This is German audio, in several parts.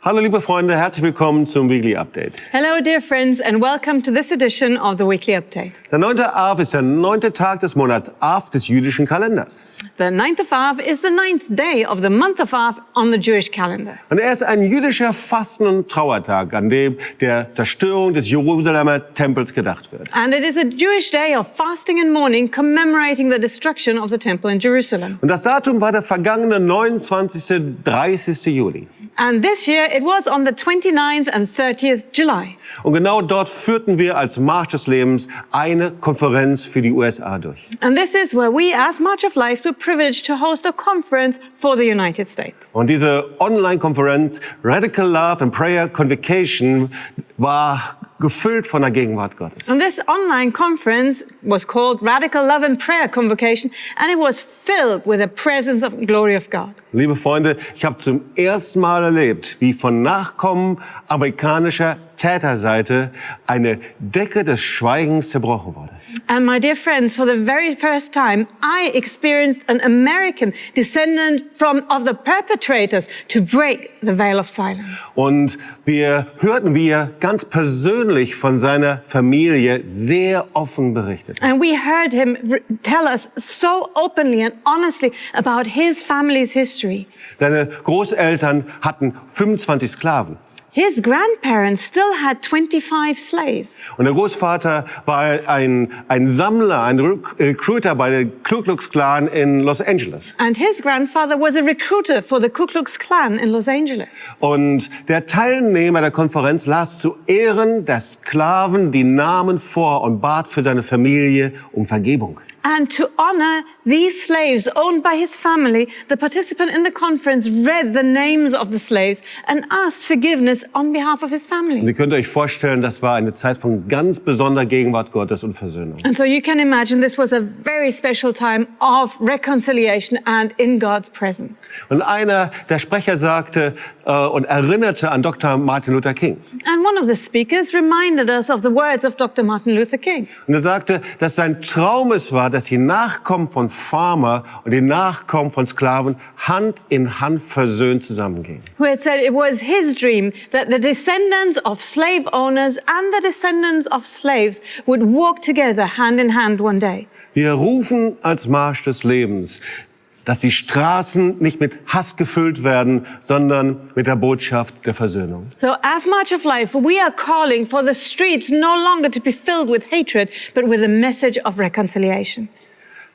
Hallo liebe Freunde, herzlich willkommen zum Weekly Update. Hello dear friends and welcome to this edition of the Weekly Update. Der 9. Av ist der 9. Tag des Monats Av des jüdischen Kalenders. The 9th of Av is the 9th day of the month of Av on the Jewish calendar. Und er ist ein jüdischer Fasten- und Trauertag, an dem der Zerstörung des Jerusalemer Tempels gedacht wird. And it is a Jewish day of fasting and mourning commemorating the destruction of the temple in Jerusalem. Und das Datum war der vergangene 29. 30. Juli. And this year it was on the 29th and 30th July. Und genau dort führten wir als Marsch des Lebens eine Konferenz für die USA durch. And this is where we as March of Life were privileged to host a conference for the United States. Und diese Online-Konferenz Radical Love and Prayer Convocation war gefüllt von der Gegenwart Gottes. And this online conference was called Radical Love and Prayer Convocation, and it was filled with the presence of glory of God. Liebe Freunde, ich habe zum ersten Mal erlebt, wie von Nachkommen amerikanischer Täterseite eine Decke des Schweigens zerbrochen wurde. And my dear friends, for the very first time, I experienced an American descendant of the perpetrators to break the veil of silence. Und wir hörten, wie er ganz persönlich von seiner Familie sehr offen berichtet. And we heard him tell us so openly and honestly about his family's history. Seine Großeltern hatten 25 Sklaven. His grandparents still had 25 slaves. Und der Großvater war ein Sammler, ein Recruiter bei der Ku Klux Klan in Los Angeles. And his grandfather was a recruiter for the Ku Klux Klan in Los Angeles. Und der Teilnehmer der Konferenz las zu Ehren der Sklaven die Namen vor und bat für seine Familie um Vergebung. And to honor these slaves owned by his family, the participant in the conference read the names of the slaves and asked forgiveness on behalf of his family. Und ihr könnt euch vorstellen, das war eine Zeit von ganz besonderer Gegenwart Gottes und Versöhnung. And so you can imagine this was a very special time of reconciliation and in God's presence. Und einer der Sprecher sagte und erinnerte an Dr. Martin Luther King. And one of the speakers reminded us of the words of Dr. Martin Luther King. Und er sagte, dass sein Traum es war, dass die Nachkommen von Farmer und die Nachkommen von Sklaven Hand in Hand versöhnt zusammengehen. Who had said it was his dream that the descendants of slave owners and the descendants of slaves would walk together hand in hand one day. Wir rufen als Marsch des Lebens, dass die Straßen nicht mit Hass gefüllt werden, sondern mit der Botschaft der Versöhnung. So as March of Life, we are calling for the streets no longer to be filled with hatred, but with a message of reconciliation.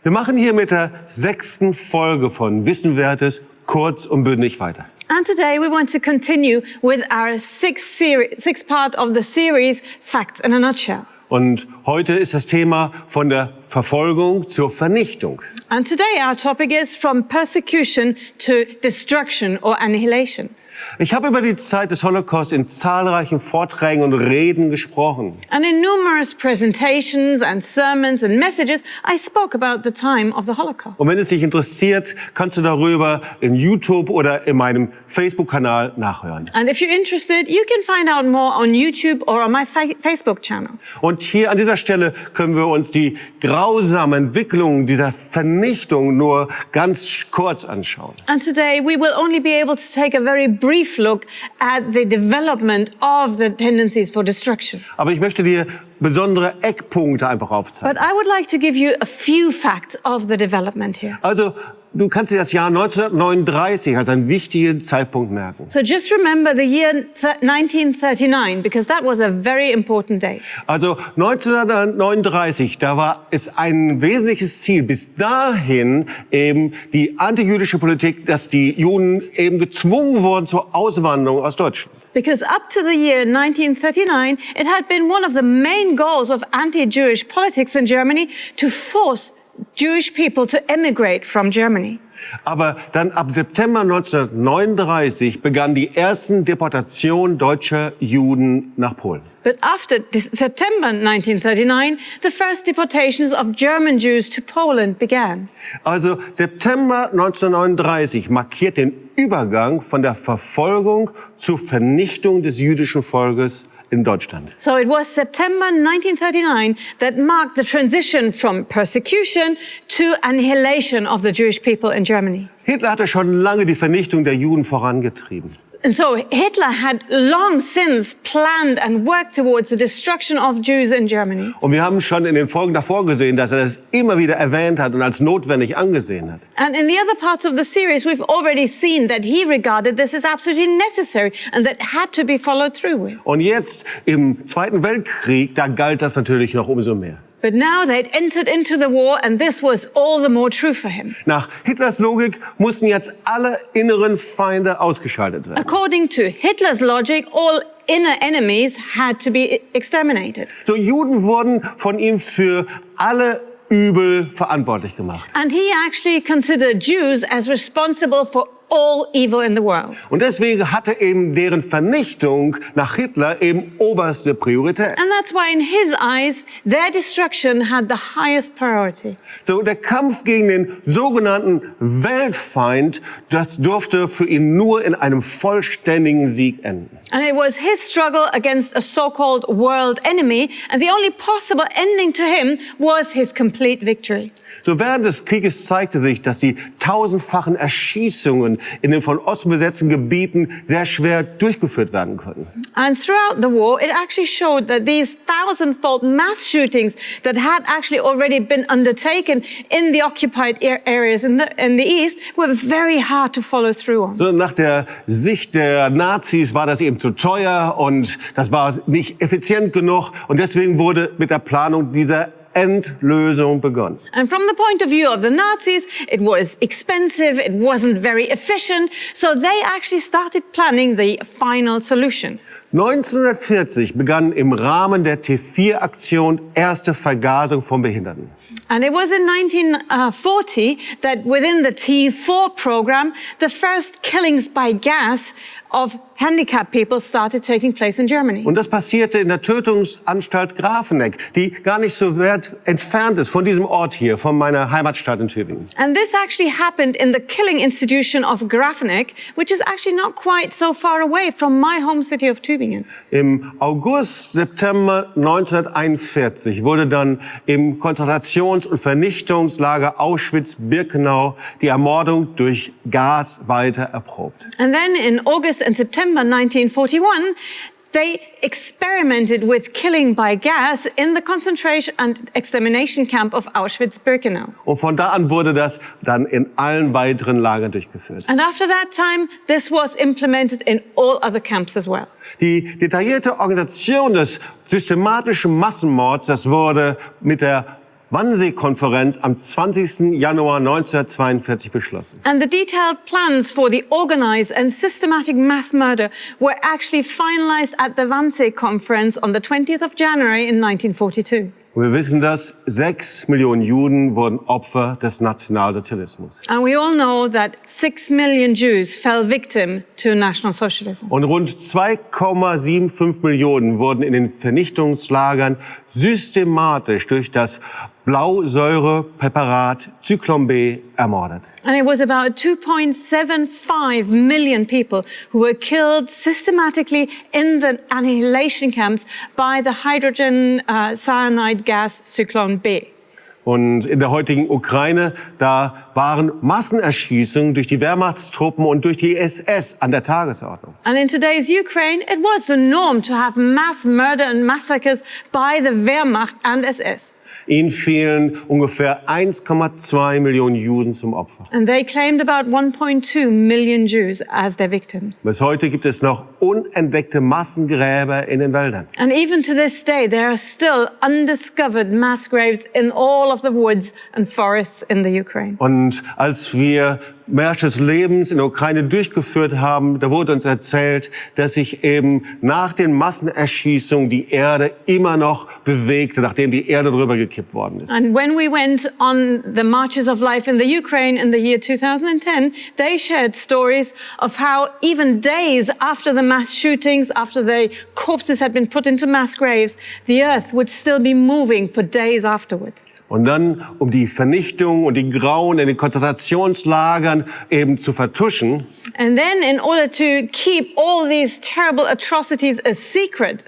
Wir machen hier mit der 6. Folge von Wissenswertes kurz und bündig weiter. And today we want to continue with our sixth part of the series, Facts in a Nutshell. Und heute ist das Thema von der Verfolgung zur Vernichtung. And today our topic is from persecution to destruction or annihilation. Ich habe über die Zeit des Holocaust in zahlreichen Vorträgen und Reden gesprochen. And in numerous presentations and sermons and messages, I spoke about the time of the Holocaust. Und wenn es dich interessiert, kannst du darüber in YouTube oder in meinem Facebook-Kanal nachhören. And if you're interested, you can find out more on YouTube or on my Facebook channel. Und hier an dieser Stelle können wir uns die grausame Entwicklung dieser Vernichtung nur ganz kurz anschauen. And today we will only be able to take a very brief look at the development of the tendencies for destruction. Aber ich möchte dir besondere Eckpunkte einfach aufzeigen. But I would like to give you a few facts of the development here. Also, du kannst dir das Jahr 1939 als einen wichtigen Zeitpunkt merken. So just remember the year 1939 because that was a very important date. Also 1939, da war es ein wesentliches Ziel, bis dahin eben die antijüdische Politik, dass die Juden eben gezwungen wurden zur Auswanderung aus Deutschland. Because up to the year 1939, it had been one of the main goals of anti-Jewish politics in Germany to force Jewish people to emigrate from Germany. Aber dann ab September 1939 begannen die ersten Deportationen deutscher Juden nach Polen. But after September 1939, the first deportations of German Jews to Poland began. Also September 1939 markiert den Übergang von der Verfolgung zur Vernichtung des jüdischen Volkes in Deutschland. So it was September 1939 that marked the transition from persecution to annihilation of the Jewish people in Germany. Hitler hatte schon lange die Vernichtung der Juden vorangetrieben. And so Hitler had long since planned and worked towards the destruction of Jews in Germany. Und wir haben schon in den Folgen davor gesehen, dass er das immer wieder erwähnt hat und als notwendig angesehen hat. And in the other parts of the series, we've already seen that he regarded this as absolutely necessary and that had to be followed through with. Und jetzt im Zweiten Weltkrieg, da galt das natürlich noch umso mehr. But now they'd entered into the war and this was all the more true for him. Nach Hitlers Logik mussten jetzt alle inneren Feinde ausgeschaltet werden. According to Hitler's logic, all inner enemies had to be exterminated. So, Juden wurden von ihm für alle Übel verantwortlich gemacht. And he actually considered Jews as responsible for all evil in the world. Und deswegen hatte eben deren Vernichtung nach Hitler eben oberste Priorität. And that's why in his eyes, their destruction had the highest priority. So, der Kampf gegen den sogenannten Weltfeind, das durfte für ihn nur in einem vollständigen Sieg enden. And it was his struggle against a so-called world enemy, and the only possible ending to him was his complete victory. So, während des Krieges zeigte sich, dass die tausendfachen Erschießungen in den von Osten besetzten Gebieten sehr schwer durchgeführt werden konnten. And throughout the war, it actually showed that these thousand-fold mass shootings that had actually already been undertaken in the occupied areas in the east were very hard to follow through on. So, nach der Sicht der Nazis war das eben zu teuer und das war nicht effizient genug und deswegen wurde mit der Planung dieser Endlösung begonnen. And from the point of view of the Nazis, it was expensive, it wasn't very efficient, so they actually started planning the final solution. 1940 begann im Rahmen der T4-Aktion erste Vergasung von Behinderten. And it was in 1940 that within the T4 program, the first killings by gas of handicapped people started taking place in Germany. Und das passierte in der Tötungsanstalt Grafenegg, die gar nicht so weit entfernt ist von diesem Ort hier, von meiner Heimatstadt in Tübingen. And this actually happened in the killing institution of Grafenegg, which is actually not quite so far away from my home city of Tübingen. Im August, September 1941 wurde dann im Konzentrations- und Vernichtungslager Auschwitz-Birkenau die Ermordung durch Gas weiter erprobt. And then in August and September 1941, they experimented with killing by gas in the concentration and extermination camp of Auschwitz-Birkenau. Und von da an wurde das dann in allen weiteren Lagern durchgeführt. And after that time, this was implemented in all other camps as well. Die detaillierte Organisation des systematischen Massenmords, das wurde mit der Wannsee-Konferenz am 20. Januar 1942 beschlossen. And the detailed plans for the organized and systematic mass murder were actually finalized at the Wannsee Conference on the 20th of January in 1942. Und wir wissen das, 6 Millionen Juden wurden Opfer des Nationalsozialismus. And we all know that 6 million Jews fell victim to National Socialism. Und rund 2,75 Millionen wurden in den Vernichtungslagern systematisch durch das Blausäurepräparat Zyklon B ermordet. And it was about 2.75 million people who were killed systematically in the annihilation camps by the hydrogen cyanide gas Zyklon B. Und in der heutigen Ukraine, da waren Massenerschießungen durch die Wehrmachtstruppen und durch die SS an der Tagesordnung. And in today's Ukraine, it was the norm to have mass murder and massacres by the Wehrmacht and SS. Ihnen fielen ungefähr 1,2 Millionen Juden zum Opfer. And they claimed about 1.2 million Jews as their victims. Bis heute gibt es noch unentdeckte Massengräber in den Wäldern. And even to this day, there are still undiscovered mass graves in all of the woods and forests in the Ukraine. Und als wir Marsch des Lebens in der Ukraine durchgeführt haben, da wurde uns erzählt, dass sich eben nach den Massenerschießungen die Erde immer noch bewegte, nachdem die Erde drüber gekippt worden ist. And when we went on the marches of life in the Ukraine in the year 2010, they shared stories of how even days after the mass shootings, after the corpses had been put into mass graves, the earth would still be moving for days afterwards. Und dann, um die Vernichtung und die Grauen in den Konzentrationslagern eben zu vertuschen, And then in order to keep all these terrible atrocities a secret,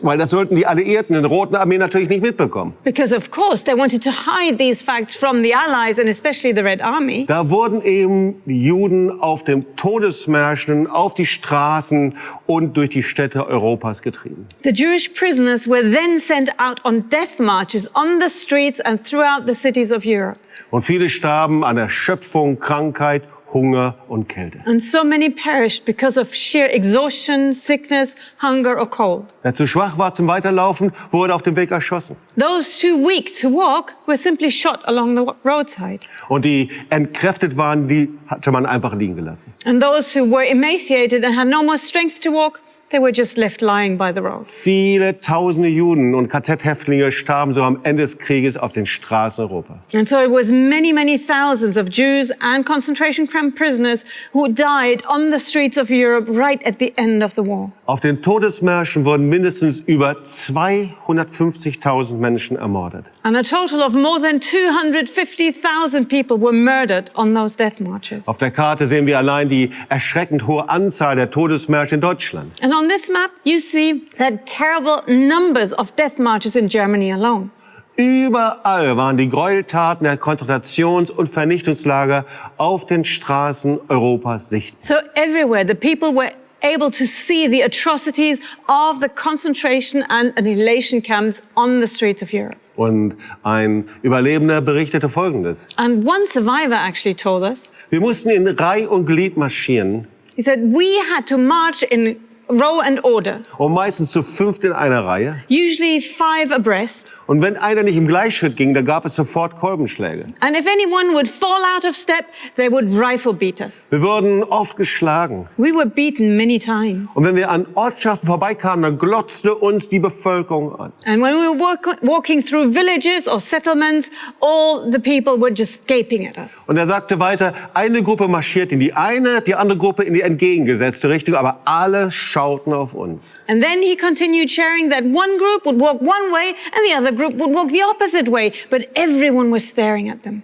Weil das sollten die Alliierten in der Roten Armee natürlich nicht mitbekommen. Because of course they wanted to hide these facts from the Allies and especially the Red Army. Da wurden eben die Juden auf den Todesmärschen auf die Straßen und durch die Städte Europas getrieben. The Jewish prisoners were then sent out on death marches on the streets and throughout the cities of Europe. Und viele starben an Erschöpfung, Krankheit, Hunger und Kälte. And so many perished because of sheer exhaustion, sickness, hunger or cold. Wer zu schwach war zum Weiterlaufen, wurde auf dem Weg erschossen. Those too weak to walk were simply shot along the roadside. Und die entkräftet waren, die hatte man einfach liegen gelassen. And those who were emaciated and had no more strength to walk, they were just left lying by the road. Viele tausende Juden und KZ-Häftlinge starben so am Ende des Krieges auf den Straßen Europas. And so it was many, many thousands of Jews and concentration camp prisoners who died on the streets of Europe right at the end of the war. Auf den Todesmärschen wurden mindestens über 250.000 Menschen ermordet. And a total of more than 250,000 people were murdered on those death marches. Auf der Karte sehen wir allein die erschreckend hohe Anzahl der Todesmärsche in Deutschland. And on this map, you see the terrible numbers of death marches in Germany alone. Überall waren die Gräueltaten der Konzentrations- und Vernichtungslager auf den Straßen Europas sichtbar. So everywhere, the people were able to see the atrocities of the concentration and annihilation camps on the streets of Europe. Und ein Überlebender berichtete Folgendes: And one survivor actually told us, Wir mussten in Reih und Glied marschieren he said, we had to march in row and order, und meistens zu 5 in einer Reihe. usually 5 abreast. Und wenn einer nicht im Gleichschritt ging, dann gab es sofort Kolbenschläge. And if anyone would fall out of step, they would rifle beat us. Wir wurden oft geschlagen. We were beaten many times. Und wenn wir an Ortschaften vorbeikamen, dann glotzte uns die Bevölkerung an. And when we were walking through villages or settlements, all the people were just gaping at us. Und er sagte weiter, eine Gruppe marschiert in die eine, die andere Gruppe in die entgegengesetzte Richtung, aber alle schauten auf uns. And then he continued sharing that one group would walk one way and the other group would walk the opposite way, but everyone was staring at them.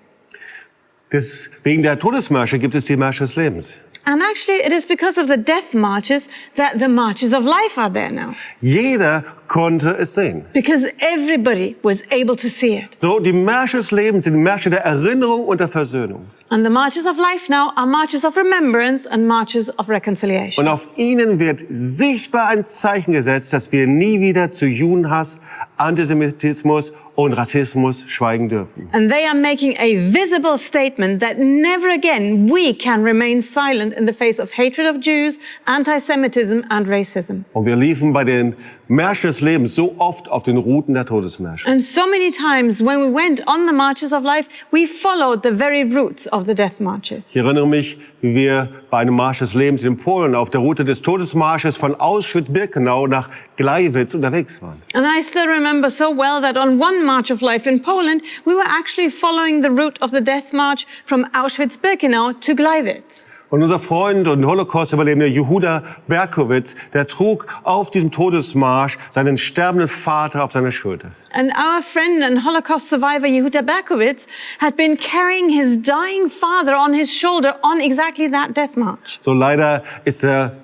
Wegen der Todesmärsche gibt es die Märsche des Lebens. And actually, it is because of the death marches that the marches of life are there now. Jeder konnte es sehen. Because everybody was able to see it. So, die Märsche des Lebens sind Märsche der Erinnerung und der Versöhnung. And the marches of life now are marches of remembrance and marches of reconciliation. Und auf ihnen wird sichtbar ein Zeichen gesetzt, dass wir nie wieder zu Judenhass, Antisemitismus und Rassismus schweigen dürfen. And they are making a visible statement that never again we can remain silent in the face of hatred of Jews, anti-Semitism and racism. Und wir liefen bei den Märschen des Lebens so oft auf den Routen der Todesmärsche. And so many times when we went on the marches of life, we followed the very routes of the death marches. Ich erinnere mich, wie wir bei einem Marsch des Lebens in Polen auf der Route des Todesmarsches von Auschwitz-Birkenau nach Gleiwitz unterwegs waren. And I still remember so well that on one march of life in Poland, we were actually following the route of the death march from Auschwitz-Birkenau to Gleiwitz. Und unser Freund und Holocaust-Überlebender Jehuda Berkovits, der trug auf diesem Todesmarsch seinen sterbenden Vater auf seiner Schulter. And our friend and Holocaust survivor Jehuda Berkovits had been carrying his dying father on his shoulder on exactly that death march. So leider ist er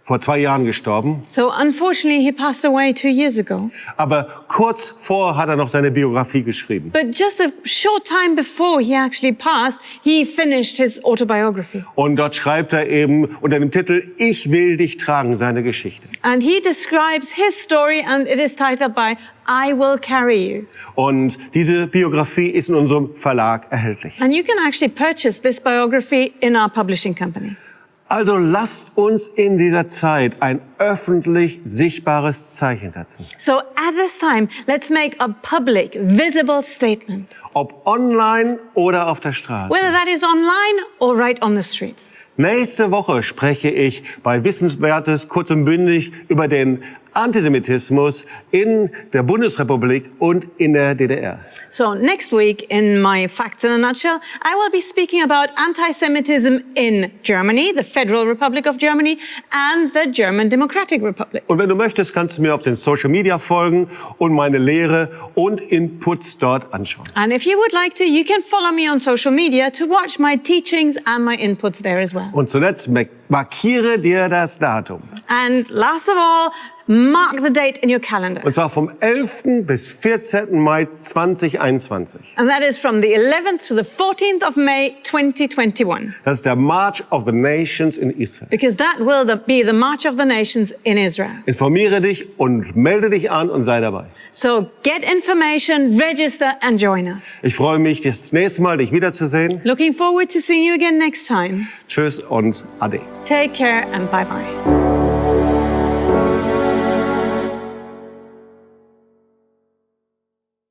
vor 2 Jahren gestorben. So unfortunately he passed away 2 years ago. Aber kurz vor hat er noch seine Biografie geschrieben. But just a short time before he actually passed, he finished his autobiography. Und dort schreibt er eben unter dem Titel Ich will dich tragen, seine Geschichte. And he describes his story and it is titled by I Will Carry You. Und diese Biografie ist in unserem Verlag erhältlich. And you can actually purchase this biography in our publishing company. Also lasst uns in dieser Zeit ein öffentlich sichtbares Zeichen setzen. So at this time, let's make a public, visible statement. Ob online oder auf der Straße. Whether that is online or right on the streets. Nächste Woche spreche ich bei Wissenswertes kurz und bündig über den Antisemitismus in der Bundesrepublik und in der DDR. So next week in my Facts in a Nutshell, I will be speaking about anti-Semitism in Germany, the Federal Republic of Germany, and the German Democratic Republic. Und wenn du möchtest, kannst du mir auf den Social Media folgen und meine Lehre und Inputs dort anschauen. And if you would like to, you can follow me on social media to watch my teachings and my inputs there as well. Und zuletzt markiere dir das Datum. And last of all, mark the date in your calendar. Und zwar vom 11. bis 14. Mai 2021. And that is from the 11th to the 14th of May 2021. Das ist der March of the Nations in Israel. Because that will be the March of the Nations in Israel. Informiere dich und melde dich an und sei dabei. So get information, register and join us. Ich freue mich, das nächste Mal dich wiederzusehen. Looking forward to seeing you again next time. Tschüss und Ade. Take care and bye-bye.